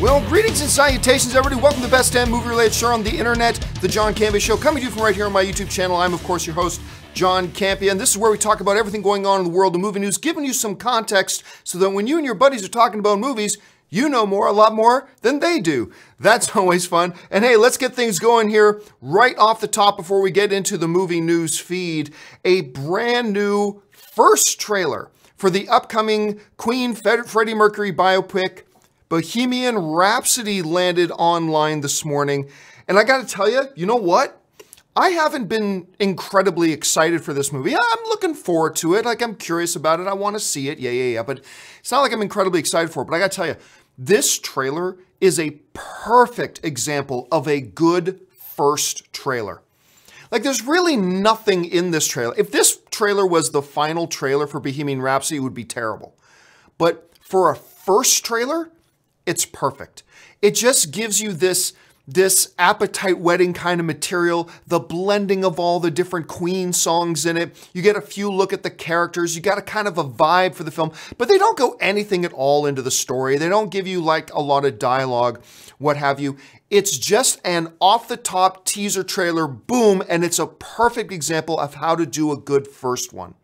Well, greetings and salutations, everybody. Welcome to the best damn movie-related show on the internet, the John Campea Show, coming to you from right here on my YouTube channel. I'm, of course, your host, John Campea, and this is where we talk about everything going on in the world of movie news, giving you some context so that when you and your buddies are talking about movies, you know a lot more than they do. That's always fun. And hey, let's get things going here right off the top before we get into the movie news feed. A brand new first trailer for the upcoming Queen Freddie Mercury biopic, Bohemian Rhapsody, landed online this morning. And I gotta tell you, you know what? I haven't been incredibly excited for this movie. I'm looking forward to it. Like, I'm curious about it. I want to see it. Yeah. But it's not like I'm incredibly excited for it. But I gotta tell you, this trailer is a perfect example of a good first trailer. Like, there's really nothing in this trailer. If this trailer was the final trailer for Bohemian Rhapsody, it would be terrible. But for a first trailer, it's perfect. It just gives you this appetite whetting kind of material, the blending of all the different Queen songs in it. You get a few look at the characters. You got a kind of a vibe for the film, but they don't go anything at all into the story. They don't give you like a lot of dialogue, what have you. It's just an off-the-top teaser trailer, boom, and it's a perfect example of how to do a good first one.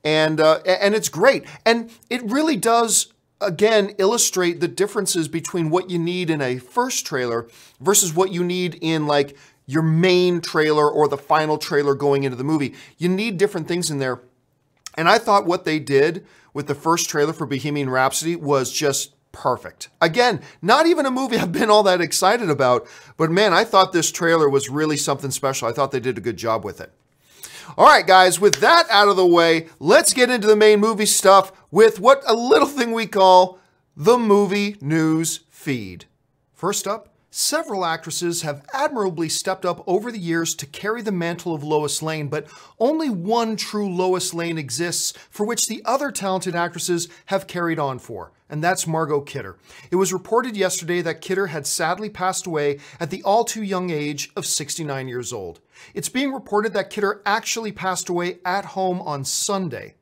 And it's great. And it really does, again, illustrate the differences between what you need in a first trailer versus what you need in like your main trailer or the final trailer going into the movie. You need different things in there. And I thought what they did with the first trailer for Bohemian Rhapsody was just perfect. Again, not even a movie I've been all that excited about, but man, I thought this trailer was really something special. I thought they did a good job with it. All right, guys, with that out of the way, let's get into the main movie stuff with what a little thing we call the movie news feed. First up, several actresses have admirably stepped up over the years to carry the mantle of Lois Lane, but only one true Lois Lane exists for which the other talented actresses have carried on for, and that's Margot Kidder. It was reported yesterday that Kidder had sadly passed away at the all-too-young age of 69 years old. It's being reported that Kidder actually passed away at home on Sunday.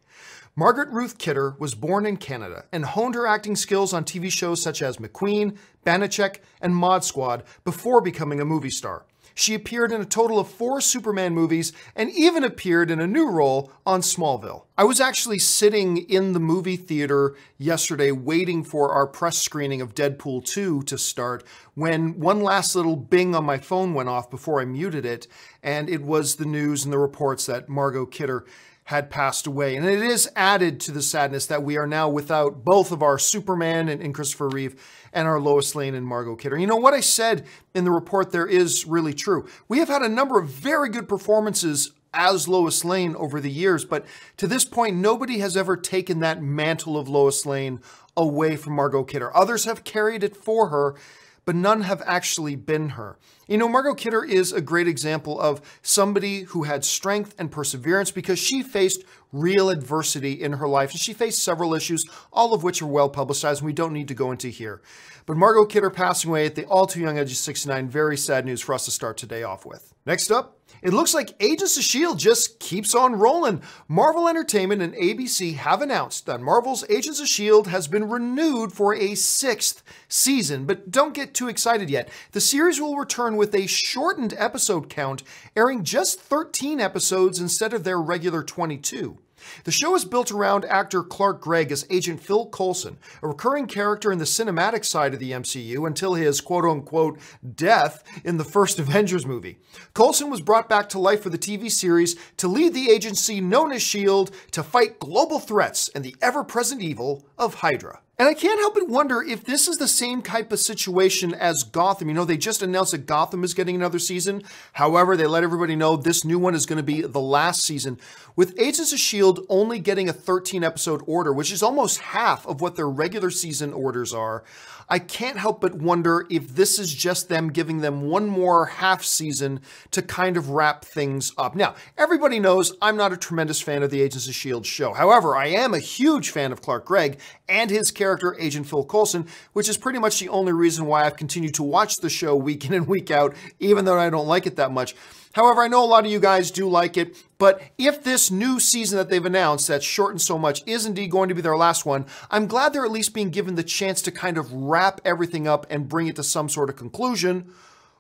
Margaret Ruth Kidder was born in Canada and honed her acting skills on TV shows such as McQueen, Banachek, and Mod Squad before becoming a movie star. She appeared in a total of 4 Superman movies and even appeared in a new role on Smallville. I was actually sitting in the movie theater yesterday waiting for our press screening of Deadpool 2 to start when one last little bing on my phone went off before I muted it, and it was the news and the reports that Margot Kidder had passed away. And it is added to the sadness that we are now without both of our Superman and Christopher Reeve and our Lois Lane and Margot Kidder. You know, what I said in the report there is really true. We have had a number of very good performances as Lois Lane over the years, but to this point, nobody has ever taken that mantle of Lois Lane away from Margot Kidder. Others have carried it for her, but none have actually been her. You know, Margot Kidder is a great example of somebody who had strength and perseverance because she faced real adversity in her life. And she faced several issues, all of which are well publicized, and we don't need to go into here. But Margot Kidder passing away at the all-too-young age of 69, very sad news for us to start today off with. Next up, it looks like Agents of S.H.I.E.L.D. just keeps on rolling. Marvel Entertainment and ABC have announced that Marvel's Agents of S.H.I.E.L.D. has been renewed for a 6th season, but don't get too excited yet. The series will return with a shortened episode count, airing just 13 episodes instead of their regular 22. The show is built around actor Clark Gregg as Agent Phil Coulson, a recurring character in the cinematic side of the MCU until his quote-unquote death in the first Avengers movie. Coulson was brought back to life for the TV series to lead the agency known as S.H.I.E.L.D. to fight global threats and the ever-present evil of Hydra. And I can't help but wonder if this is the same type of situation as Gotham. You know, they just announced that Gotham is getting another season. However, they let everybody know this new one is going to be the last season. With Agents of S.H.I.E.L.D. only getting a 13-episode order, which is almost half of what their regular season orders are, I can't help but wonder if this is just them giving them one more half season to kind of wrap things up. Now, everybody knows I'm not a tremendous fan of the Agents of S.H.I.E.L.D. show. However, I am a huge fan of Clark Gregg and his character character, Agent Phil Coulson, which is pretty much the only reason why I've continued to watch the show week in and week out, even though I don't like it that much. However, I know a lot of you guys do like it, but if this new season that they've announced that's shortened so much is indeed going to be their last one, I'm glad they're at least being given the chance to kind of wrap everything up and bring it to some sort of conclusion.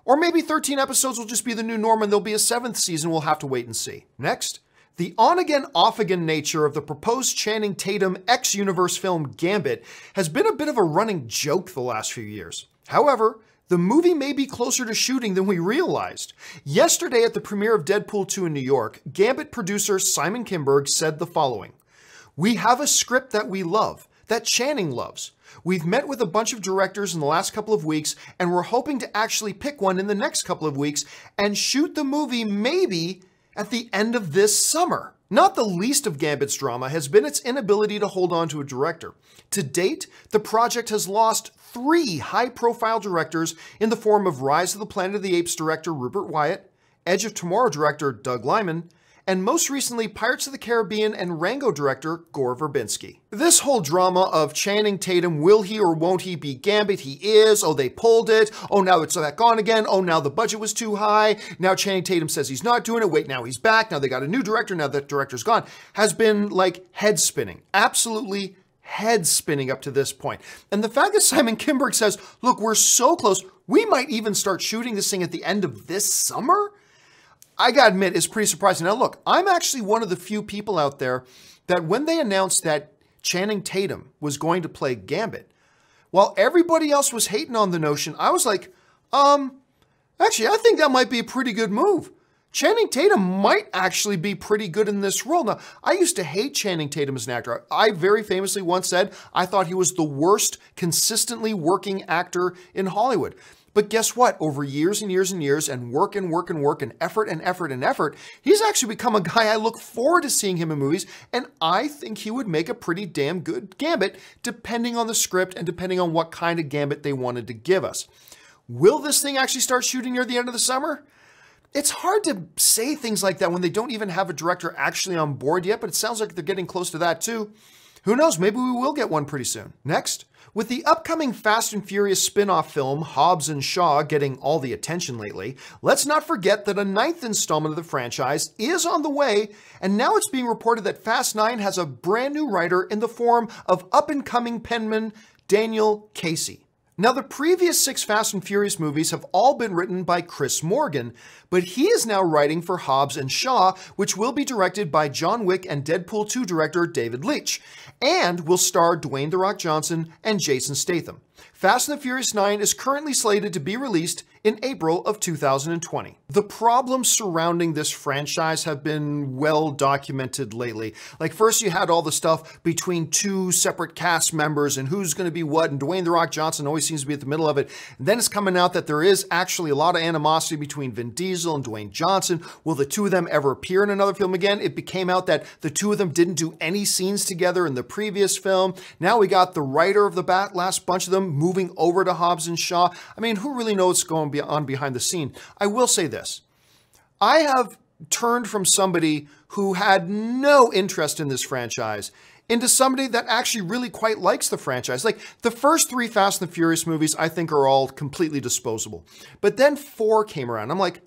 Or maybe 13 episodes will just be the new norm and there'll be a 7th season. We'll have to wait and see. Next, the on-again, off-again nature of the proposed Channing Tatum X-Universe film Gambit has been a bit of a running joke the last few years. However, the movie may be closer to shooting than we realized. Yesterday at the premiere of Deadpool 2 in New York, Gambit producer Simon Kinberg said the following: "We have a script that we love, that Channing loves. We've met with a bunch of directors in the last couple of weeks, and we're hoping to actually pick one in the next couple of weeks and shoot the movie maybe at the end of this summer." Not the least of Gambit's drama has been its inability to hold on to a director. To date, the project has lost 3 high-profile directors in the form of Rise of the Planet of the Apes director Rupert Wyatt, Edge of Tomorrow director Doug Liman, and most recently Pirates of the Caribbean and Rango director Gore Verbinski. This whole drama of Channing Tatum, will he or won't he be Gambit? He is. Oh, they pulled it. Oh, now it's back on again. Oh, now the budget was too high. Now Channing Tatum says he's not doing it. Wait, now he's back. Now they got a new director. Now that director's gone. Has been like head spinning. Absolutely head spinning up to this point. And the fact that Simon Kinberg says, look, we're so close, we might even start shooting this thing at the end of this summer, I gotta admit, is pretty surprising. Now look, I'm actually one of the few people out there that when they announced that Channing Tatum was going to play Gambit, while everybody else was hating on the notion, I was like, actually, I think that might be a pretty good move. Channing Tatum might actually be pretty good in this role. Now, I used to hate Channing Tatum as an actor. I very famously once said I thought he was the worst consistently working actor in Hollywood. But guess what? Over years and years and years and work and work and work and effort and effort and effort, he's actually become a guy I look forward to seeing him in movies, and I think he would make a pretty damn good Gambit, depending on the script and depending on what kind of Gambit they wanted to give us. Will this thing actually start shooting near the end of the summer? It's hard to say things like that when they don't even have a director actually on board yet, but it sounds like they're getting close to that too. Who knows, maybe we will get one pretty soon. Next, with the upcoming Fast and Furious spin-off film Hobbs and Shaw getting all the attention lately, let's not forget that a 9th installment of the franchise is on the way, and now it's being reported that Fast 9 has a brand new writer in the form of up-and-coming penman Daniel Casey. Now, the previous 6 Fast and Furious movies have all been written by Chris Morgan, but he is now writing for Hobbs and Shaw, which will be directed by John Wick and Deadpool 2 director David Leitch, and will star Dwayne "The Rock" Johnson and Jason Statham. Fast and the Furious 9 is currently slated to be released in April of 2020. The problems surrounding this franchise have been well documented lately. Like, first you had all the stuff between 2 separate cast members and who's going to be what, and Dwayne "The Rock" Johnson always seems to be at the middle of it. And then it's coming out that there is actually a lot of animosity between Vin Diesel and Dwayne Johnson. Will the 2 of them ever appear in another film again? It became out that the 2 of them didn't do any scenes together in the previous film. Now we got the writer of the last bunch of them moving over to Hobbs and Shaw. I mean, who really knows what's going on behind the scene? I will say this. I have turned from somebody who had no interest in this franchise into somebody that actually really quite likes the franchise. Like, the first 3 Fast and the Furious movies, I think, are all completely disposable. But then 4 came around. I'm like,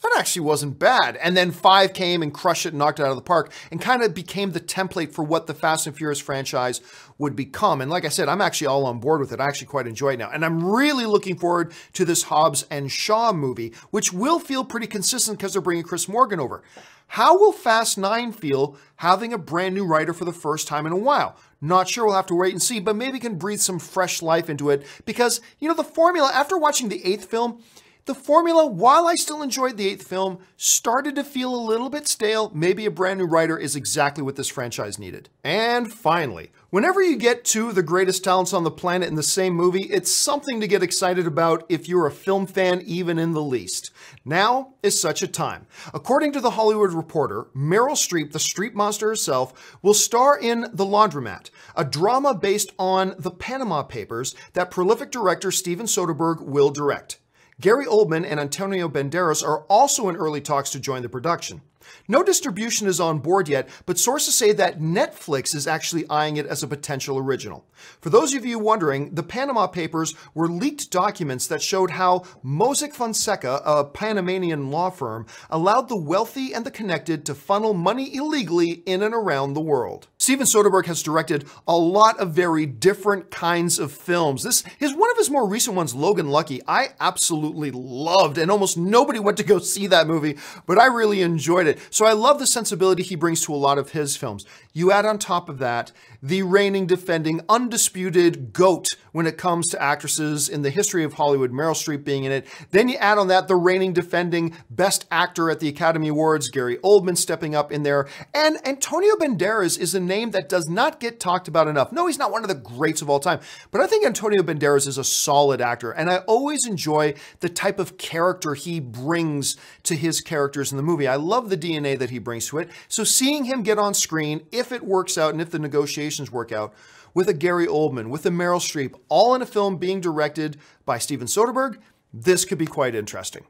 that actually wasn't bad. And then 5 came and crushed it and knocked it out of the park and kind of became the template for what the Fast and Furious franchise would become. And like I said, I'm actually all on board with it. I actually quite enjoy it now. And I'm really looking forward to this Hobbs and Shaw movie, which will feel pretty consistent because they're bringing Chris Morgan over. How will Fast 9 feel having a brand new writer for the first time in a while? Not sure, we'll have to wait and see, but maybe can breathe some fresh life into it because, you know, the formula, after watching the 8th film, the formula, while I still enjoyed the 8th film, started to feel a little bit stale. Maybe a brand new writer is exactly what this franchise needed. And finally, whenever you get 2 of the greatest talents on the planet in the same movie, it's something to get excited about if you're a film fan, even in the least. Now is such a time. According to The Hollywood Reporter, Meryl Streep, the Streep monster herself, will star in The Laundromat, a drama based on the Panama Papers that prolific director Steven Soderbergh will direct. Gary Oldman and Antonio Banderas are also in early talks to join the production. No distribution is on board yet, but sources say that Netflix is actually eyeing it as a potential original. For those of you wondering, the Panama Papers were leaked documents that showed how Mossack Fonseca, a Panamanian law firm, allowed the wealthy and the connected to funnel money illegally in and around the world. Steven Soderbergh has directed a lot of very different kinds of films. This is one of his more recent ones, Logan Lucky. I absolutely loved, and almost nobody went to go see that movie, but I really enjoyed it. So I love the sensibility he brings to a lot of his films. You add on top of that the reigning, defending, undisputed GOAT when it comes to actresses in the history of Hollywood, Meryl Streep being in it. Then you add on that the reigning, defending Best Actor at the Academy Awards, Gary Oldman stepping up in there. And Antonio Banderas is a name that does not get talked about enough. No, he's not one of the greats of all time, but I think Antonio Banderas is a solid actor, and I always enjoy the type of character he brings to his characters in the movie. I love the DNA that he brings to it. So seeing him get on screen, if it works out and if the negotiations work out, with a Gary Oldman, with a Meryl Streep, all in a film being directed by Steven Soderbergh, this could be quite interesting.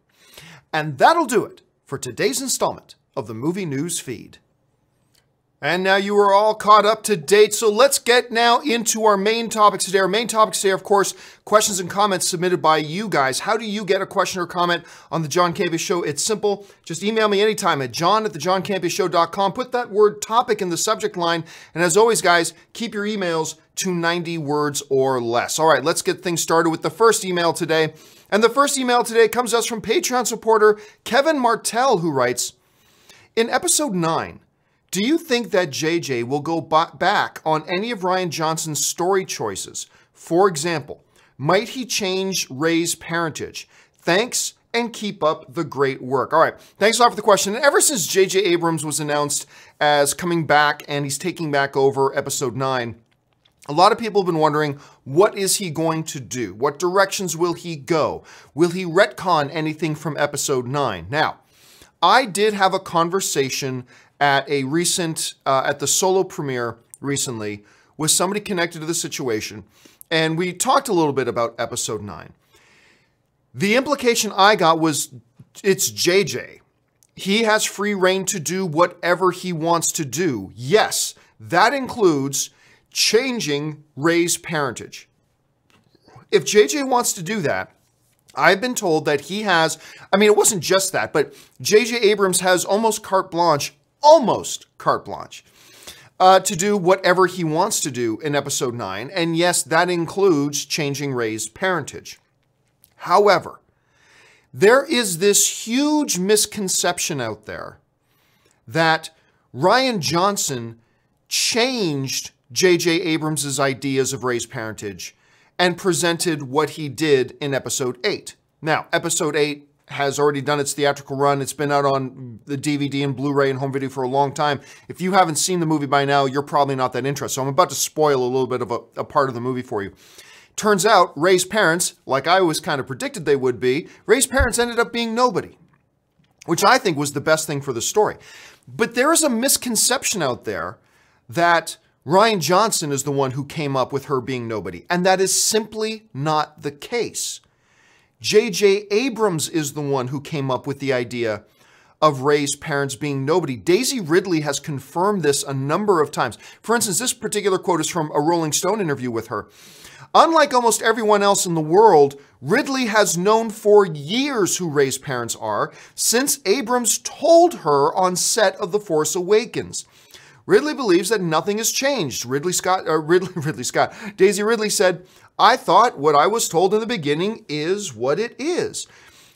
And that'll do it for today's installment of the Movie News Feed. And now you are all caught up to date, so let's get now into our main topics today. Our main topics today are, of course, questions and comments submitted by you guys. How do you get a question or comment on The John Campea Show? It's simple. Just email me anytime at john@thejohncampeashow.com. Put that word topic in the subject line. And as always, guys, keep your emails to 90 words or less. All right, let's get things started with the first email today. And the first email today comes to us from Patreon supporter Kevin Martell, who writes, in episode 9, do you think that JJ will go back on any of Rian Johnson's story choices? For example, might he change Ray's parentage? Thanks, and keep up the great work. All right, thanks a lot for the question. And ever since J.J. Abrams was announced as coming back and he's taking back over episode 9, a lot of people have been wondering, what is he going to do? What directions will he go? Will he retcon anything from episode 9? Now, I did have a conversation at a recent, at the solo premiere recently with somebody connected to the situation, and we talked a little bit about episode 9. The implication I got was, it's JJ. He has free reign to do whatever he wants to do. Yes, that includes changing Ray's parentage. If JJ wants to do that, I've been told that he has, I mean, it wasn't just that, but J.J. Abrams has almost carte blanche to do whatever he wants to do in episode 9. And yes, that includes changing Ray's parentage. However, there is this huge misconception out there that Rian Johnson changed J.J. Abrams' ideas of Ray's parentage and presented what he did in episode 8. Now, episode 8 has already done its theatrical run. It's been out on the DVD and Blu-ray and home video for a long time. If you haven't seen the movie by now, you're probably not that interested. So I'm about to spoil a little bit of a part of the movie for you. Turns out Ray's parents, like I always kind of predicted they would be, Ray's parents ended up being nobody, which I think was the best thing for the story. But there is a misconception out there that Rian Johnson is the one who came up with her being nobody, and that is simply not the case. J.J. Abrams is the one who came up with the idea of Ray's parents being nobody. Daisy Ridley has confirmed this a number of times. For instance, this particular quote is from a Rolling Stone interview with her. Unlike almost everyone else in the world, Ridley has known for years who Ray's parents are, since Abrams told her on set of The Force Awakens. Ridley believes that nothing has changed. Daisy Ridley said, I thought what I was told in the beginning is what it is.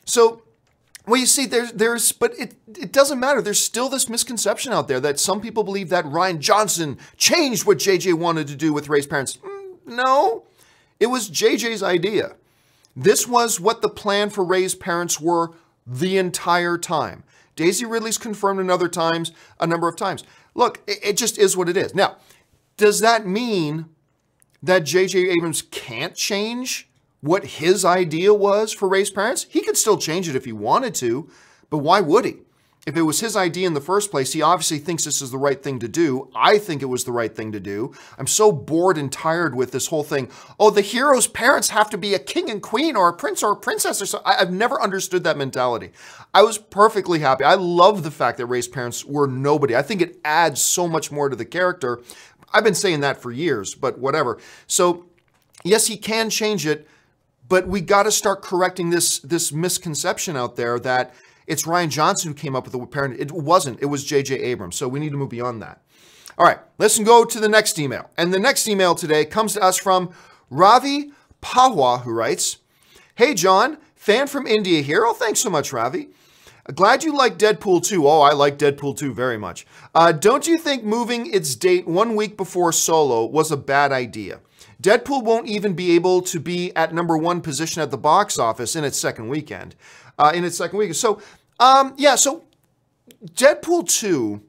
So, well, you see, but it doesn't matter. There's still this misconception out there that some people believe that Rian Johnson changed what JJ wanted to do with Ray's parents. No, it was JJ's idea. This was what the plan for Ray's parents were the entire time. Daisy Ridley's confirmed a number of times. Look, it just is what it is. Now, does that mean that J.J. Abrams can't change what his idea was for Ray's parents? He could still change it if he wanted to, but why would he? If it was his idea in the first place, he obviously thinks this is the right thing to do. I think it was the right thing to do. I'm so bored and tired with this whole thing. Oh, the hero's parents have to be a king and queen or a prince or a princess or something. I've never understood that mentality. I was perfectly happy. I love the fact that Rey's parents were nobody. I think it adds so much more to the character. I've been saying that for years, but whatever. So yes, he can change it, but we got to start correcting this misconception out there that it's Rian Johnson who came up with the parent. It wasn't. It was J.J. Abrams. So we need to move beyond that. All right, let's go to the next email. And the next email today comes to us from Ravi Pahwa, who writes, "Hey, John, fan from India here." Oh, thanks so much, Ravi. "Glad you like Deadpool 2. Oh, I like Deadpool 2 very much. Don't you think moving its date 1 week before Solo was a bad idea? Deadpool won't even be able to be at #1 position at the box office in its second weekend. So Deadpool 2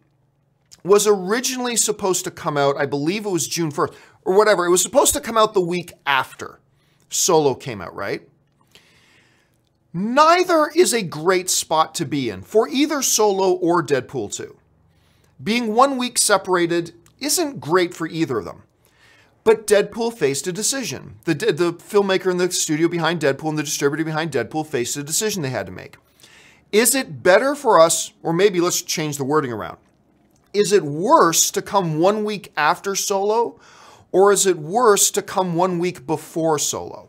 was originally supposed to come out, I believe it was June 1st, or whatever. It was supposed to come out the week after Solo came out, right? Neither is a great spot to be in for either Solo or Deadpool 2. Being 1 week separated isn't great for either of them. But Deadpool faced a decision. The filmmaker and the studio behind Deadpool and the distributor behind Deadpool faced a decision they had to make. Is it better for us, or maybe let's change the wording around. Is it worse to come 1 week after Solo, or is it worse to come 1 week before Solo?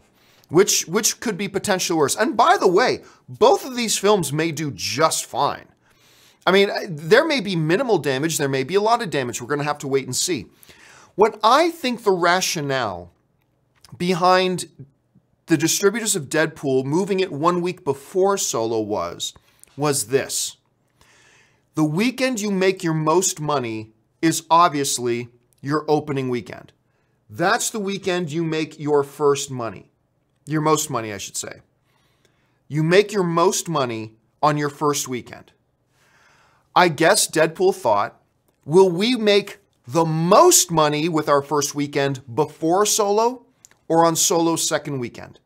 Which could be potentially worse. And by the way, both of these films may do just fine. I mean, there may be minimal damage, there may be a lot of damage. We're going to have to wait and see. What I think the rationale behind the distributors of Deadpool moving it 1 week before Solo was this. The weekend you make your most money is obviously your opening weekend. That's the weekend you make your first money. Your most money, I should say. You make your most money on your first weekend. I guess Deadpool thought, will we make the most money with our first weekend before Solo or on Solo's second weekend?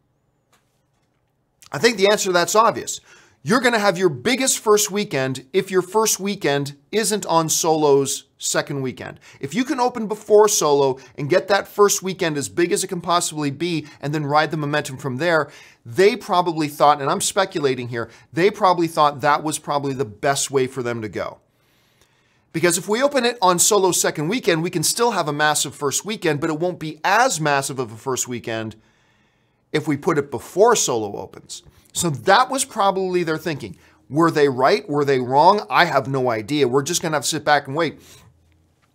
I think the answer to that's obvious. You're going to have your biggest first weekend if your first weekend isn't on Solo's second weekend. If you can open before Solo and get that first weekend as big as it can possibly be and then ride the momentum from there, they probably thought, and I'm speculating here, they probably thought that was probably the best way for them to go. Because if we open it on Solo's second weekend, we can still have a massive first weekend, but it won't be as massive of a first weekend if we put it before Solo opens. So that was probably their thinking. Were they right? Were they wrong? I have no idea. We're just going to have to sit back and wait.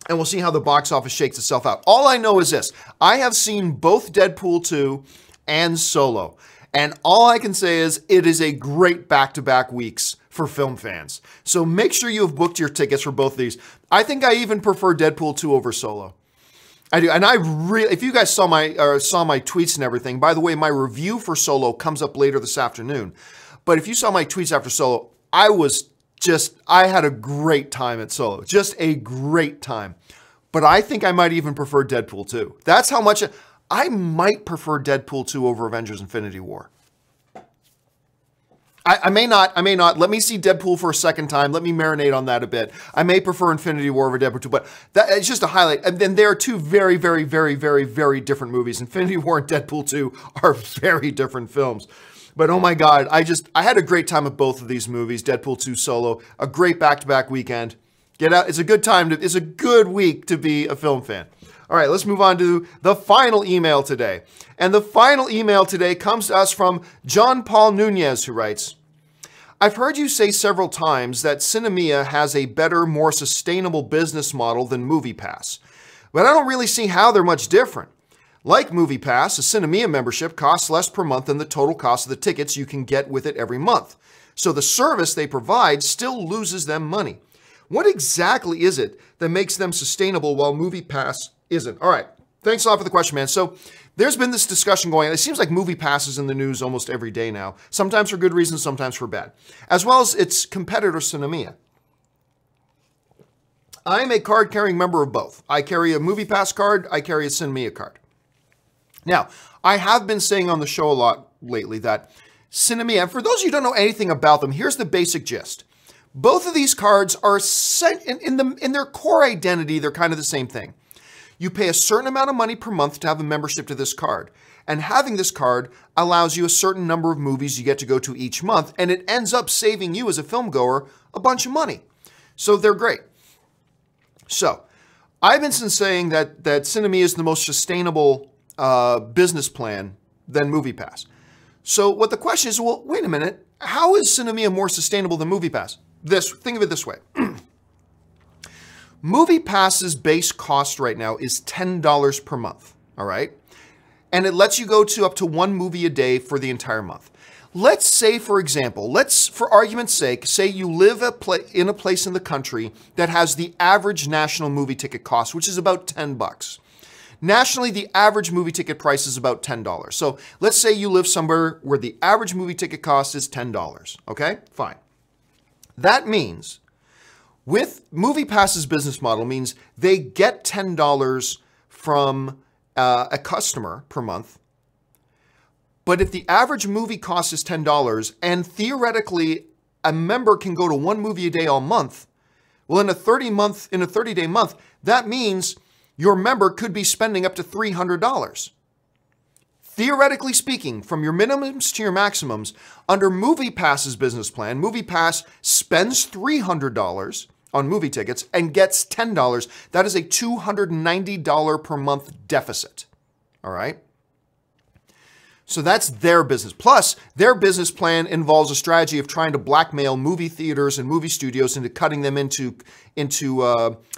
And we'll see how the box office shakes itself out. All I know is this. I have seen both Deadpool 2 and Solo. And all I can say is it is a great back-to-back weeks for film fans. So make sure you have booked your tickets for both of these. I think I even prefer Deadpool 2 over Solo. I do, and I really, if you guys saw my tweets and everything, by the way, my review for Solo comes up later this afternoon. But if you saw my tweets after Solo, I had a great time at Solo, just a great time. But I think I might even prefer Deadpool 2. That's how much, I might prefer Deadpool 2 over Avengers Infinity War. I may not. Let me see Deadpool for a second time. Let me marinate on that a bit. I may prefer Infinity War over Deadpool 2, but it's just a highlight. And then there are two very, very, very, very, very different movies. Infinity War and Deadpool 2 are very different films. But oh my God, I had a great time at both of these movies, Deadpool 2, Solo, a great back-to-back weekend. Get out. It's a good time. It's a good week to be a film fan. All right, let's move on to the final email today. And the final email today comes to us from John Paul Nunez, who writes, I've heard you say several times that Cinemia has a better, more sustainable business model than MoviePass, but I don't really see how they're much different. Like MoviePass, a Cinemia membership costs less per month than the total cost of the tickets you can get with it every month. So the service they provide still loses them money. What exactly is it that makes them sustainable while MoviePass isn't? All right, thanks a lot for the question, man. So there's been this discussion going on. It seems like MoviePass is in the news almost every day now, sometimes for good reasons, sometimes for bad, as well as its competitor, Cinemia. I am a card-carrying member of both. I carry a MoviePass card, I carry a Cinemia card. Now, I have been saying on the show a lot lately that Cinemia, and for those of you who don't know anything about them, here's the basic gist. Both of these cards are set in their core identity, they're kind of the same thing. You pay a certain amount of money per month to have a membership to this card. And having this card allows you a certain number of movies you get to go to each month, and it ends up saving you as a film goer a bunch of money. So they're great. So I've been saying that Cinemia is the most sustainable business plan than MoviePass. So what the question is, well, wait a minute, how is Cinemia more sustainable than MoviePass? Think of it this way. MoviePass's base cost right now is $10 per month, all right? And it lets you go to up to one movie a day for the entire month. Let's say, for example, for argument's sake, say you live in a place in the country that has the average national movie ticket cost, which is about $10. Nationally, the average movie ticket price is about $10. So let's say you live somewhere where the average movie ticket cost is $10, okay? Fine. That means with MoviePass's business model means they get $10 from a customer per month. But if the average movie cost is $10 and theoretically a member can go to one movie a day all month, well, in a 30-day month, that means your member could be spending up to $300. Theoretically speaking, from your minimums to your maximums, under MoviePass's business plan, MoviePass spends $300 on movie tickets and gets $10. That is a $290 per month deficit. All right? So that's their business. Plus, their business plan involves a strategy of trying to blackmail movie theaters and movie studios into cutting them into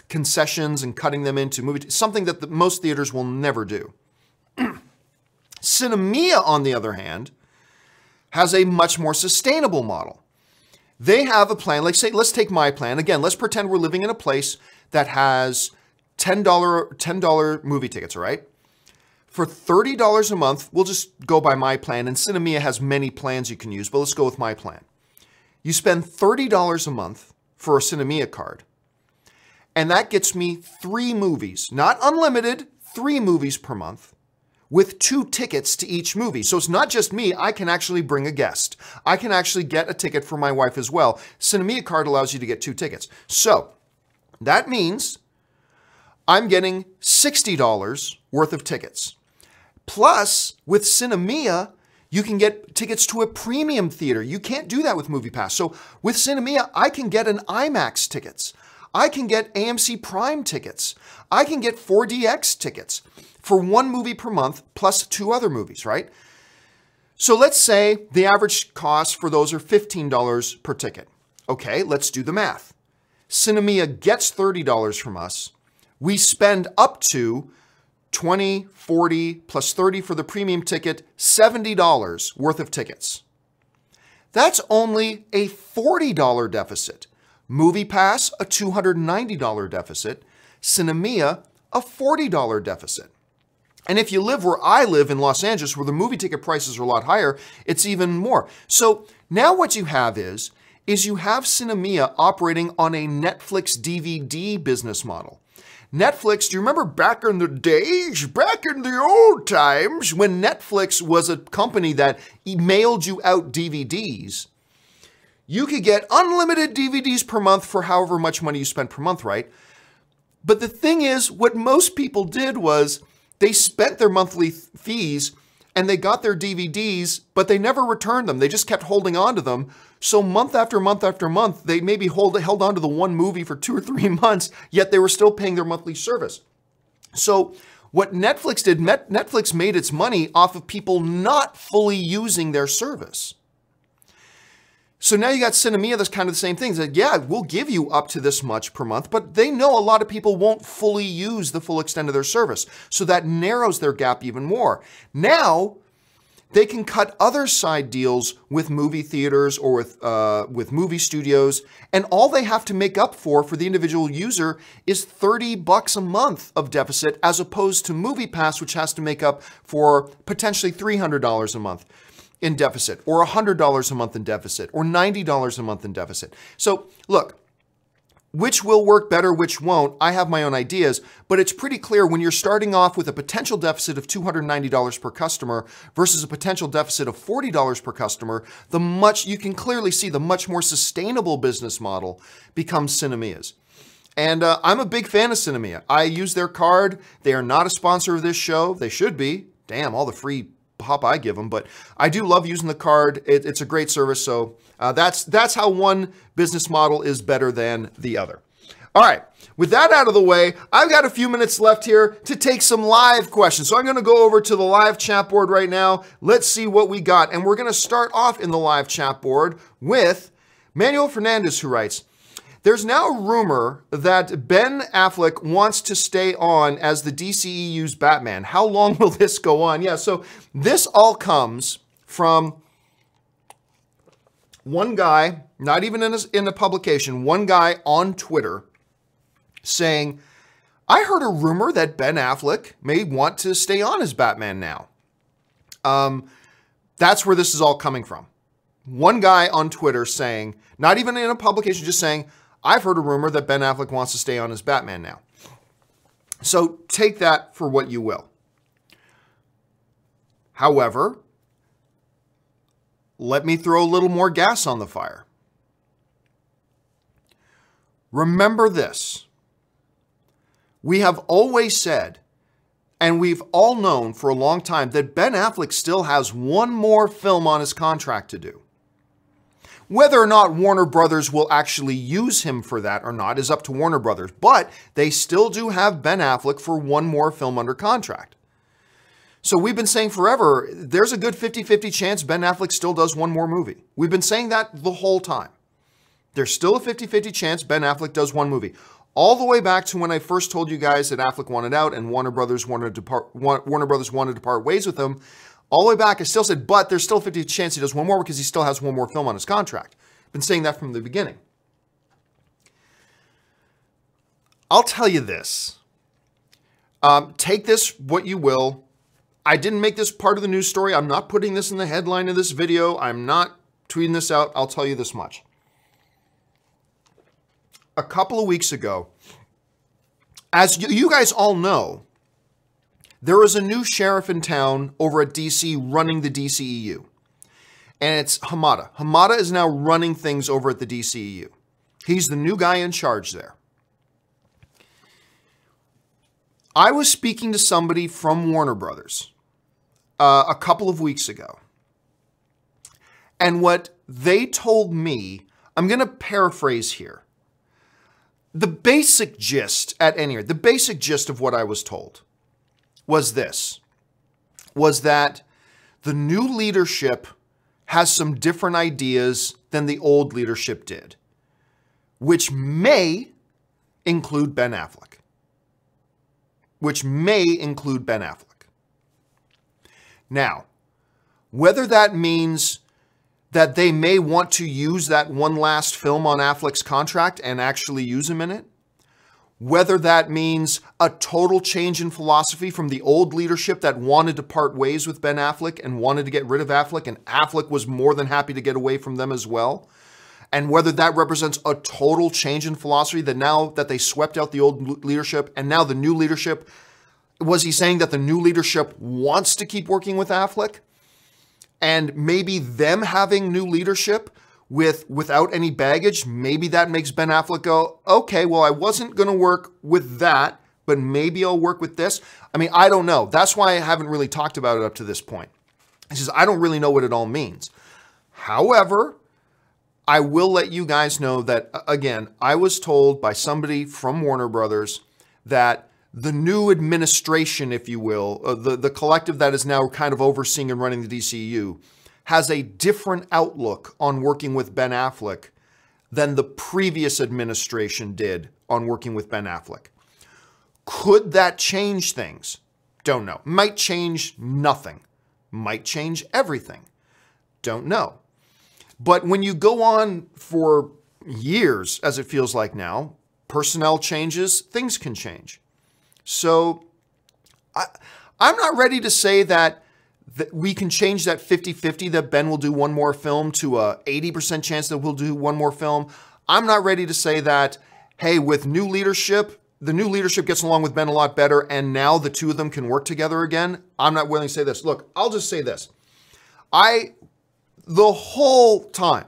concessions and cutting them into something that most theaters will never do. Cinemia, on the other hand, has a much more sustainable model. They have a plan, like say, let's take my plan. Again, let's pretend we're living in a place that has $10 movie tickets, all right? For $30 a month, we'll just go by my plan, and Cinemia has many plans you can use, but let's go with my plan. You spend $30 a month for a Cinemia card, and that gets me 3 movies, not unlimited, 3 movies per month, with 2 tickets to each movie. So it's not just me, I can actually bring a guest. I can actually get a ticket for my wife as well. Cinemia card allows you to get 2 tickets. So that means I'm getting $60 worth of tickets. Plus, with Cinemia, you can get tickets to a premium theater. You can't do that with MoviePass. So with Cinemia, I can get an IMAX tickets. I can get AMC Prime tickets. I can get 4DX tickets for 1 movie per month plus 2 other movies, right? So let's say the average cost for those are $15 per ticket. Okay, let's do the math. Cinemia gets $30 from us. We spend up to $20, $40, plus $30 for the premium ticket, $70 worth of tickets. That's only a $40 deficit. MoviePass, a $290 deficit. Cinemia, a $40 deficit. And if you live where I live in Los Angeles, where the movie ticket prices are a lot higher, it's even more. So now what you have is you have Cinemia operating on a Netflix DVD business model. Netflix, do you remember back in the days, back in the old times, when Netflix was a company that mailed you out DVDs? You could get unlimited DVDs per month for however much money you spent per month, right? But the thing is, what most people did was they spent their monthly fees and they got their DVDs, but they never returned them. They just kept holding on to them. So month after month after month, they maybe held on to the one movie for 2 or 3 months, yet they were still paying their monthly service. So what Netflix did, Netflix made its money off of people not fully using their service. So now you got Cinemia, that's kind of the same thing. It's like, yeah, we'll give you up to this much per month, but they know a lot of people won't fully use the full extent of their service. So that narrows their gap even more. Now, they can cut other side deals with movie theaters or with movie studios, and all they have to make up for the individual user is $30 a month of deficit, as opposed to MoviePass, which has to make up for potentially $300 a month in deficit, or $100 a month in deficit, or $90 a month in deficit. So look, Which will work better, which won't, I have my own ideas, but it's pretty clear when you're starting off with a potential deficit of $290 per customer versus a potential deficit of $40 per customer, you can clearly see the much more sustainable business model becomes Cinemea's. And I'm a big fan of Cinemea. I use their card. They are not a sponsor of this show. They should be. Damn, all the free pop I give them, but I do love using the card. It's a great service, so that's how one business model is better than the other. All right, with that out of the way, I've got a few minutes left here to take some live questions. So I'm going to go over to the live chat board right now. Let's see what we got. And we're going to start off in the live chat board with Manuel Fernandez, who writes, there's now a rumor that Ben Affleck wants to stay on as the DCEU's Batman. How long will this go on? Yeah, so this all comes from one guy, not even in a publication, one guy on Twitter saying, I heard a rumor that Ben Affleck may want to stay on as Batman now. That's where this is all coming from. One guy on Twitter saying, not even in a publication, just saying, I've heard a rumor that Ben Affleck wants to stay on as Batman now. So take that for what you will. However, let me throw a little more gas on the fire. Remember this. We have always said, and we've all known for a long time, that Ben Affleck still has one more film on his contract to do. Whether or not Warner Brothers will actually use him for that or not is up to Warner Brothers, but they still do have Ben Affleck for one more film under contract. So we've been saying forever, there's a good 50-50 chance Ben Affleck still does one more movie. We've been saying that the whole time. There's still a 50-50 chance Ben Affleck does one movie. All the way back to when I first told you guys that Affleck wanted out and Warner Brothers wanted to part ways with him. All the way back, I still said, but there's still a 50% chance he does one more because he still has one more film on his contract. Been saying that from the beginning. I'll tell you this. Take this what you will. I didn't make this part of the news story. I'm not putting this in the headline of this video. I'm not tweeting this out. I'll tell you this much. A couple of weeks ago, as you guys all know, there is a new sheriff in town over at DC running the DCEU. And it's Hamada. Hamada is now running things over at the DCEU. He's the new guy in charge there. I was speaking to somebody from Warner Brothers a couple of weeks ago. And what they told me, I'm going to paraphrase here. The basic gist the basic gist of what I was told was this, was that the new leadership has some different ideas than the old leadership did, which may include Ben Affleck. Now, whether that means that they may want to use that one last film on Affleck's contract and actually use him in it, whether that means a total change in philosophy from the old leadership that wanted to part ways with Ben Affleck and wanted to get rid of Affleck, and Affleck was more than happy to get away from them as well, and whether that represents a total change in philosophy that now that they swept out the old leadership and now the new leadership, was he saying that the new leadership wants to keep working with Affleck? And maybe them having new leadership without any baggage, maybe that makes Ben Affleck go, okay, well, I wasn't going to work with that, but maybe I'll work with this. I mean, I don't know. That's why I haven't really talked about it up to this point. He says, I don't really know what it all means. However, I will let you guys know that, again, I was told by somebody from Warner Brothers that the new administration, if you will, the collective that is now kind of overseeing and running the DCU, has a different outlook on working with Ben Affleck than the previous administration did on working with Ben Affleck. Could that change things? Don't know. Might change nothing. Might change everything. Don't know. But when you go on for years, as it feels like now, personnel changes, things can change. So I'm not ready to say that we can change that 50-50 that Ben will do one more film to a 80% chance that we'll do one more film. I'm not ready to say that. hey, with new leadership, the new leadership gets along with Ben a lot better, and now the two of them can work together again, I'm not willing to say this. Look, I'll just say this. The whole time,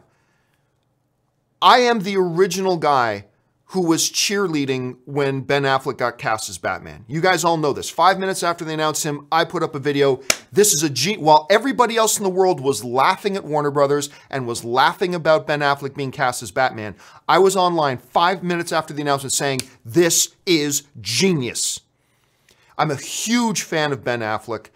I am the original guy who was cheerleading when Ben Affleck got cast as Batman. You guys all know this. 5 minutes after they announced him, I put up a video. This is while everybody else in the world was laughing at Warner Brothers and was laughing about Ben Affleck being cast as Batman, I was online 5 minutes after the announcement saying, this is genius. I'm a huge fan of Ben Affleck.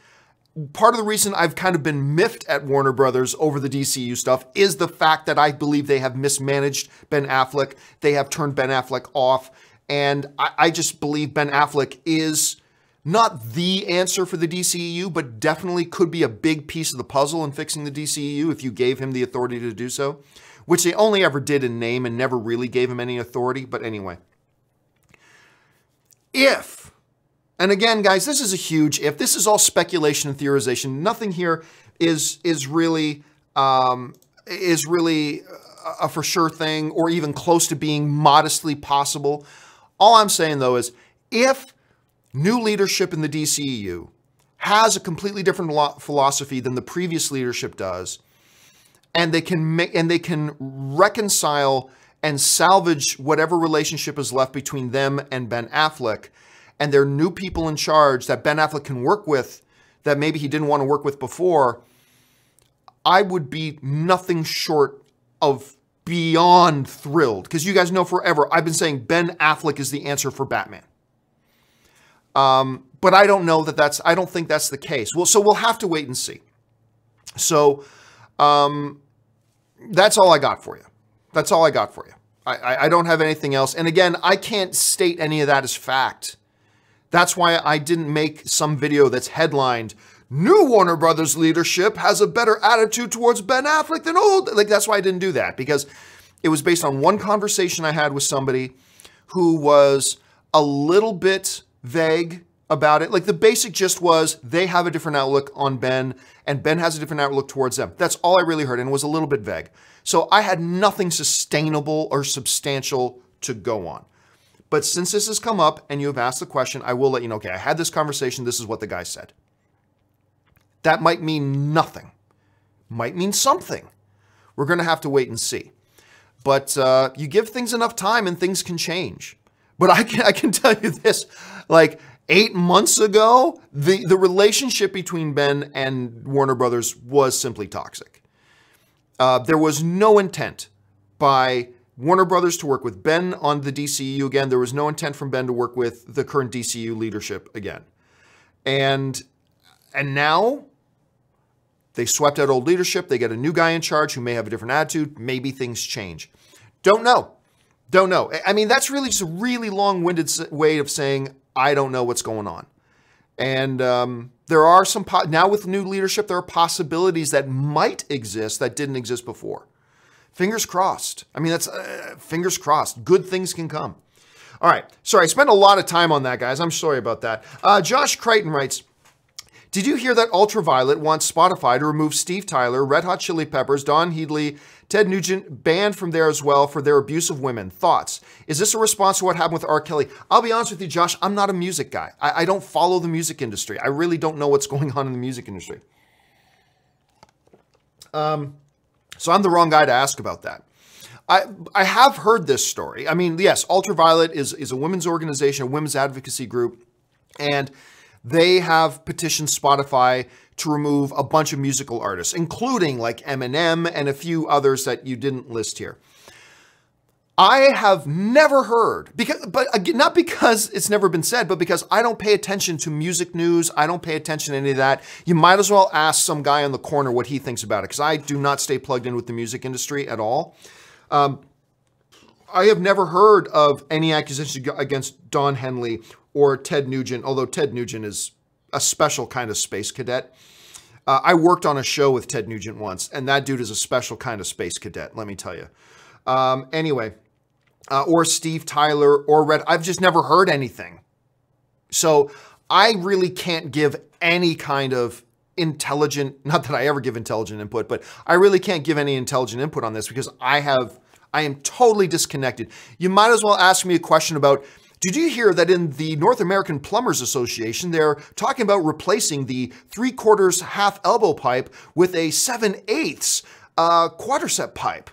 Part of the reason I've kind of been miffed at Warner Brothers over the DCU stuff is the fact that I believe they have mismanaged Ben Affleck. They have turned Ben Affleck off. And I just believe Ben Affleck is not the answer for the DCEU, but definitely could be a big piece of the puzzle in fixing the DCEU if you gave him the authority to do so, which they only ever did in name and never really gave him any authority. But anyway, and again, guys, this is a huge if. This is all speculation and theorization. Nothing here is really a for sure thing or even close to being modestly possible. All I'm saying, though, is if new leadership in the DCEU has a completely different philosophy than the previous leadership does, and they can reconcile and salvage whatever relationship is left between them and Ben Affleck, and there are new people in charge that Ben Affleck can work with that maybe he didn't want to work with before, I would be nothing short of beyond thrilled. Because you guys know forever, I've been saying Ben Affleck is the answer for Batman. But I don't know I don't think that's the case. Well, so we'll have to wait and see. So that's all I got for you. That's all I got for you. I don't have anything else. And again, I can't state any of that as fact. That's why I didn't make some video that's headlined, "New Warner Brothers leadership has a better attitude towards Ben Affleck than old." Like, that's why I didn't do that, because it was based on one conversation I had with somebody who was a little bit vague about it. Like, the basic gist was they have a different outlook on Ben, and Ben has a different outlook towards them. That's all I really heard, and it was a little bit vague. So I had nothing sustainable or substantial to go on. But since this has come up and you have asked the question, I will let you know, okay, I had this conversation, this is what the guy said. That might mean nothing. Might mean something. We're going to have to wait and see. But you give things enough time and things can change. But I can tell you this, like 8 months ago, the relationship between Ben and Warner Brothers was simply toxic. There was no intent by Warner Brothers to work with Ben on the DCU again. There was no intent from Ben to work with the current DCU leadership again. And now they swept out old leadership. They get a new guy in charge who may have a different attitude. Maybe things change. Don't know. Don't know. I mean, that's really just a really long-winded way of saying, I don't know what's going on. And there are some, now with new leadership, there are possibilities that might exist that didn't exist before. Fingers crossed. I mean, that's fingers crossed. Good things can come. All right. Sorry, I spent a lot of time on that, guys. I'm sorry about that. Josh Crichton writes, did you hear that Ultraviolet wants Spotify to remove Steve Tyler, Red Hot Chili Peppers, Don Headley, Ted Nugent, banned from there as well for their abuse of women? Thoughts? Is this a response to what happened with R. Kelly? I'll be honest with you, Josh, I'm not a music guy. I don't follow the music industry. I really don't know what's going on in the music industry. So I'm the wrong guy to ask about that. I have heard this story. I mean, yes, Ultraviolet is a women's organization, a women's advocacy group, and they have petitioned Spotify to remove a bunch of musical artists, including like Eminem and a few others that you didn't list here. I have never heard, not because it's never been said, but because I don't pay attention to music news. I don't pay attention to any of that. You might as well ask some guy on the corner what he thinks about it, because I do not stay plugged in with the music industry at all. I have never heard of any accusation against Don Henley or Ted Nugent, although Ted Nugent is a special kind of space cadet. I worked on a show with Ted Nugent once, and that dude is a special kind of space cadet, let me tell you. Anyway. Or Steve Tyler, or Red. I've just never heard anything. So I really can't give any kind of intelligent, not that I ever give intelligent input, but I really can't give any intelligent input on this because I I am totally disconnected. You might as well ask me a question about, did you hear that in the North American Plumbers Association, they're talking about replacing the 3/4 half elbow pipe with a 7/8 quadricep pipe?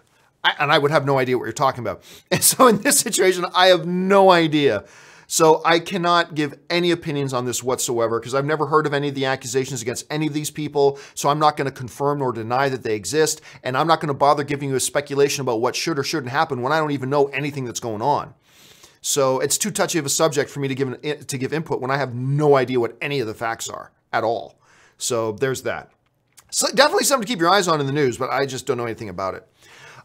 And I would have no idea what you're talking about. And so in this situation, I have no idea. So I cannot give any opinions on this whatsoever because I've never heard of any of the accusations against any of these people. So I'm not going to confirm nor deny that they exist. And I'm not going to bother giving you a speculation about what should or shouldn't happen when I don't even know anything that's going on. So it's too touchy of a subject for me to give input when I have no idea what any of the facts are at all. So there's that. So definitely something to keep your eyes on in the news, but I just don't know anything about it.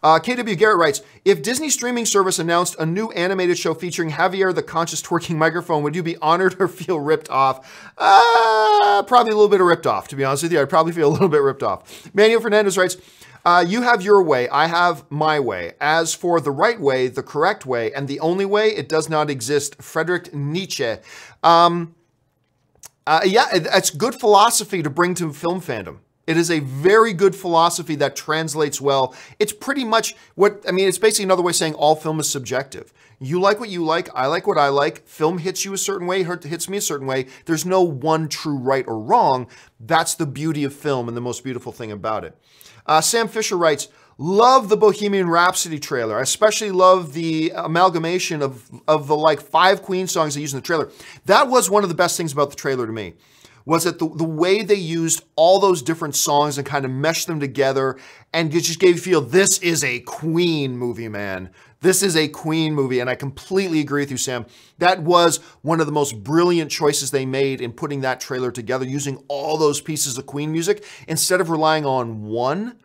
KW Garrett writes, if Disney streaming service announced a new animated show featuring Javier the Conscious Twerking Microphone, would you be honored or feel ripped off? Probably a little bit of ripped off, to be honest with you. I'd probably feel a little bit ripped off. Manuel Fernandez writes, you have your way, I have my way. As for the right way, the correct way, and the only way, it does not exist. Friedrich Nietzsche. Yeah, it's good philosophy to bring to film fandom. It is a very good philosophy that translates well. It's pretty much it's basically another way of saying all film is subjective. You like what you like, I like what I like. Film hits you a certain way, hits me a certain way. There's no one true right or wrong. That's the beauty of film and the most beautiful thing about it. Sam Fisher writes, love the Bohemian Rhapsody trailer. I especially love the amalgamation of the 5 Queen songs they use in the trailer. That was one of the best things about the trailer to me. Was that the way they used all those different songs and kind of meshed them together and it just gave you feel, this is a Queen movie, man. This is a Queen movie, and I completely agree with you, Sam. That was one of the most brilliant choices they made in putting that trailer together, using all those pieces of Queen music instead of relying on one.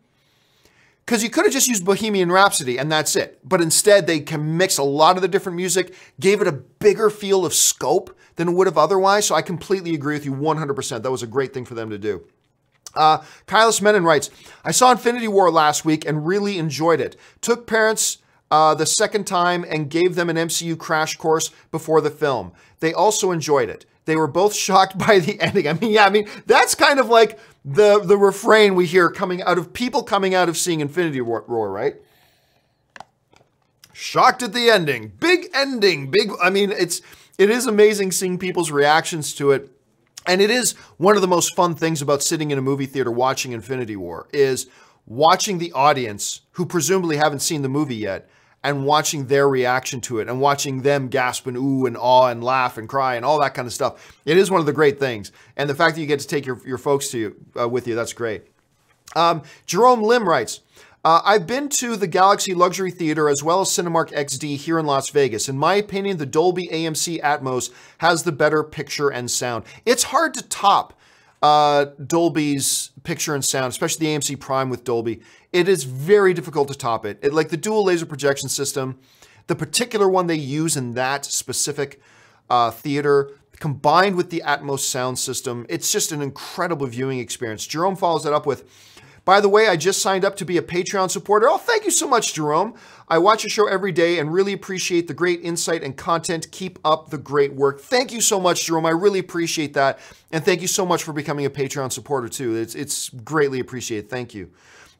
Because you could have just used Bohemian Rhapsody and that's it. But instead, they can mix a lot of the different music, gave it a bigger feel of scope than it would have otherwise. So I completely agree with you 100%. That was a great thing for them to do. Kylis Menon writes, I saw Infinity War last week and really enjoyed it. Took parents the second time and gave them an MCU crash course before the film. They also enjoyed it. They were both shocked by the ending. I mean, that's kind of like the refrain we hear coming out of people coming out of seeing Infinity War, right? Shocked at the ending. Big ending. It is amazing seeing people's reactions to it. And it is one of the most fun things about sitting in a movie theater watching Infinity War is watching the audience who presumably haven't seen the movie yet and watching their reaction to it and watching them gasp and ooh and awe and laugh and cry and all that kind of stuff. It is one of the great things. And the fact that you get to take your folks with you, that's great. Jerome Lim writes, I've been to the Galaxy Luxury Theater as well as Cinemark XD here in Las Vegas. In my opinion, the Dolby AMC Atmos has the better picture and sound. It's hard to top Dolby's picture and sound, especially the AMC Prime with Dolby. It is very difficult to top it. Like the dual laser projection system, the particular one they use in that specific theater, combined with the Atmos sound system, it's just an incredible viewing experience. Jerome follows that up with, by the way, I just signed up to be a Patreon supporter. Oh, thank you so much, Jerome. I watch your show every day and really appreciate the great insight and content. Keep up the great work. Thank you so much, Jerome. I really appreciate that. And thank you so much for becoming a Patreon supporter, too. It's greatly appreciated. Thank you.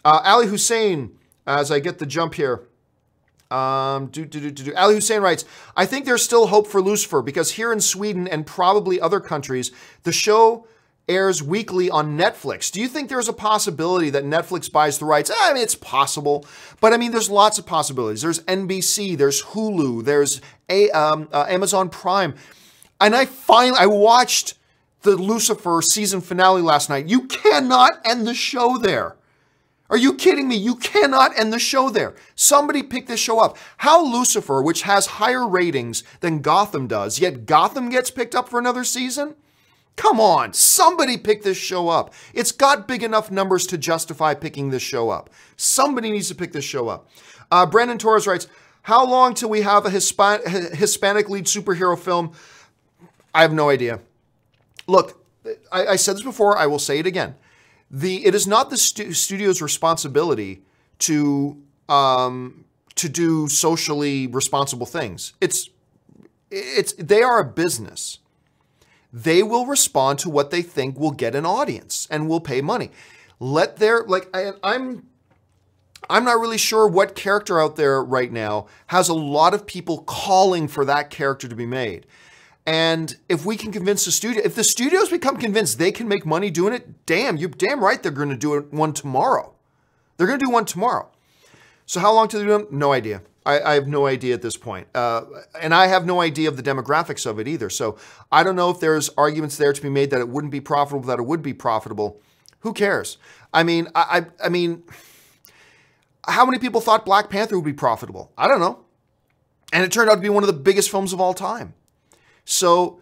Ali Hussein, as I get the jump here. Ali Hussein writes, I think there's still hope for Lucifer because here in Sweden and probably other countries, the show airs weekly on Netflix. Do you think there's a possibility that Netflix buys the rights? I mean, it's possible, but I mean, there's lots of possibilities. There's NBC, there's Hulu, there's Amazon Prime. And I watched the Lucifer season finale last night. You cannot end the show there. Are you kidding me? You cannot end the show there. Somebody pick this show up. How Lucifer, which has higher ratings than Gotham does, yet Gotham gets picked up for another season? Come on, somebody pick this show up. It's got big enough numbers to justify picking this show up. Somebody needs to pick this show up. Brandon Torres writes, how long till we have a Hispanic lead superhero film? I have no idea. Look, I said this before, I will say it again. It is not the studio's responsibility to do socially responsible things. They are a business. They will respond to what they think will get an audience and will pay money. I'm I'm not really sure what character out there right now has a lot of people calling for that character to be made. And if we can convince the studio, if the studios become convinced they can make money doing it, damn, you're damn right they're going to do one tomorrow. They're going to do one tomorrow. So how long to do them? No idea. I have no idea at this point. And I have no idea of the demographics of it either. So I don't know if there's arguments there to be made that it wouldn't be profitable, that it would be profitable. Who cares? I mean, I mean, how many people thought Black Panther would be profitable? I don't know. And it turned out to be one of the biggest films of all time. So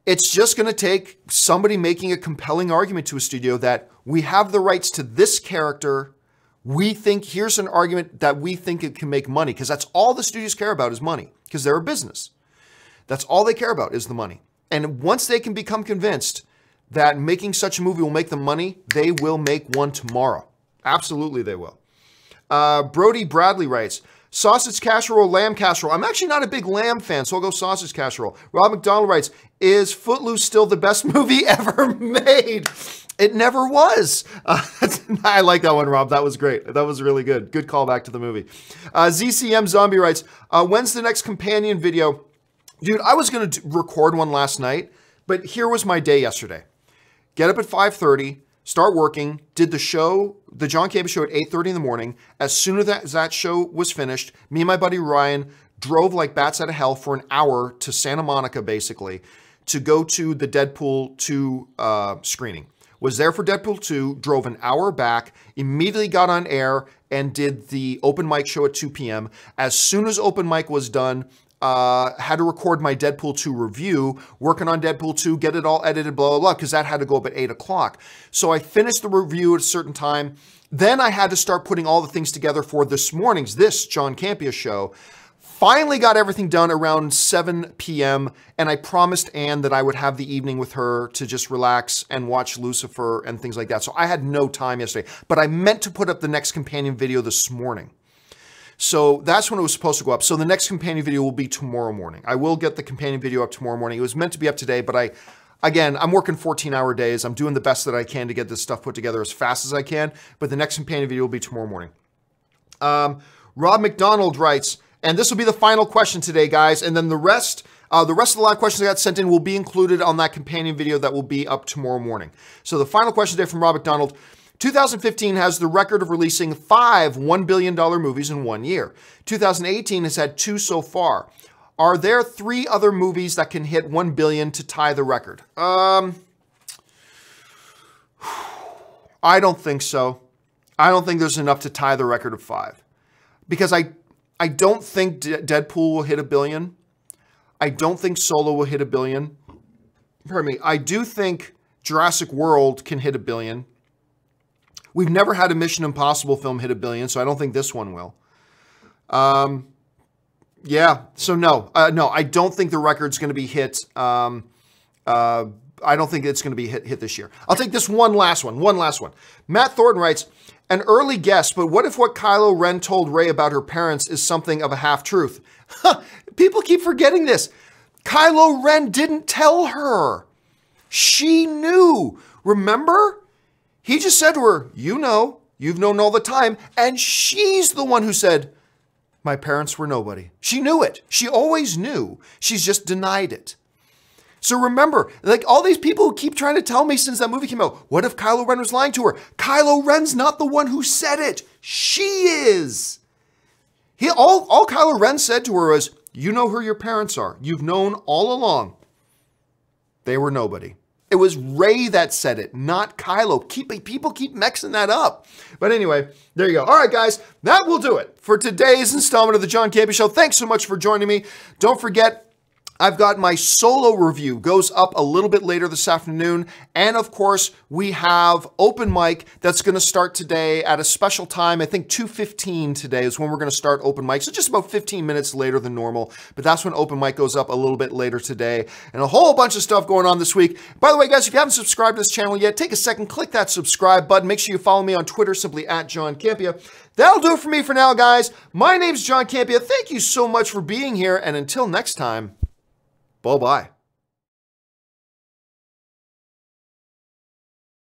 it's just going to take somebody making a compelling argument to a studio that we have the rights to this character. We think here's an argument that we think it can make money, because that's all the studios care about is money, because they're a business. That's all they care about is the money. And once they can become convinced that making such a movie will make them money, they will make one tomorrow. Absolutely they will. Brody Bradley writes, sausage casserole, lamb casserole. I'm actually not a big lamb fan, so I'll go sausage casserole. Rob McDonald writes, is Footloose still the best movie ever made? It never was. I like that one, Rob. That was great. That was really good. Good callback to the movie. ZCM Zombie writes, when's the next companion video? Dude, I was going to record one last night, but here was my day yesterday. Get up at 5:30, start working, did the show, the John Campea show at 8:30 in the morning. As soon as that show was finished, me and my buddy Ryan drove like bats out of hell for an hour to Santa Monica, basically, to go to the Deadpool 2 screening. Was there for Deadpool 2, drove an hour back, immediately got on air and did the open mic show at 2 p.m. As soon as open mic was done, had to record my Deadpool 2 review, working on Deadpool 2, get it all edited, blah, blah, blah, because that had to go up at 8 o'clock. So I finished the review at a certain time. Then I had to start putting all the things together for this John Campea show. Finally got everything done around 7 p.m. and I promised Anne that I would have the evening with her to just relax and watch Lucifer and things like that. So I had no time yesterday, but I meant to put up the next companion video this morning. So that's when it was supposed to go up. So the next companion video will be tomorrow morning. I will get the companion video up tomorrow morning. It was meant to be up today, but again, I'm working 14-hour days. I'm doing the best that I can to get this stuff put together as fast as I can, but the next companion video will be tomorrow morning. Rob McDonald writes, and this will be the final question today, guys. And then the rest of the live questions I got sent in will be included on that companion video that will be up tomorrow morning. So the final question today from Rob McDonald. 2015 has the record of releasing 5 $1 billion movies in 1 year. 2018 has had 2 so far. Are there 3 other movies that can hit 1 billion to tie the record? I don't think so. I don't think there's enough to tie the record of 5. Because I don't think Deadpool will hit 1 billion. I don't think Solo will hit 1 billion. Pardon me. I do think Jurassic World can hit 1 billion. We've never had a Mission Impossible film hit 1 billion, so I don't think this one will. Yeah, so no. No, I don't think the record's going to be hit. I don't think it's going to be hit this year. I'll take this one last one. Matt Thornton writes, an early guess, but what if what Kylo Ren told Rey about her parents is something of a half-truth? People keep forgetting this. Kylo Ren didn't tell her. She knew. Remember? He just said to her, you know, you've known all the time. And she's the one who said, my parents were nobody. She knew it. She always knew. She's just denied it. So remember, like all these people who keep trying to tell me since that movie came out, what if Kylo Ren was lying to her? Kylo Ren's not the one who said it. She is. All Kylo Ren said to her was, you know who your parents are. You've known all along. They were nobody. It was Rey that said it, not Kylo. People keep mixing that up. But anyway, there you go. All right, guys, that will do it for today's installment of the John Campea Show. Thanks so much for joining me. Don't forget, I've got my solo review, goes up a little bit later this afternoon. And of course, we have open mic that's going to start today at a special time. I think 2:15 today is when we're going to start open mic. So just about 15 minutes later than normal. But that's when open mic goes up a little bit later today. And a whole bunch of stuff going on this week. By the way, guys, if you haven't subscribed to this channel yet, take a second, click that subscribe button. Make sure you follow me on Twitter, simply @JohnCampea. That'll do it for me for now, guys. My name's John Campea. Thank you so much for being here. And until next time, bye-bye.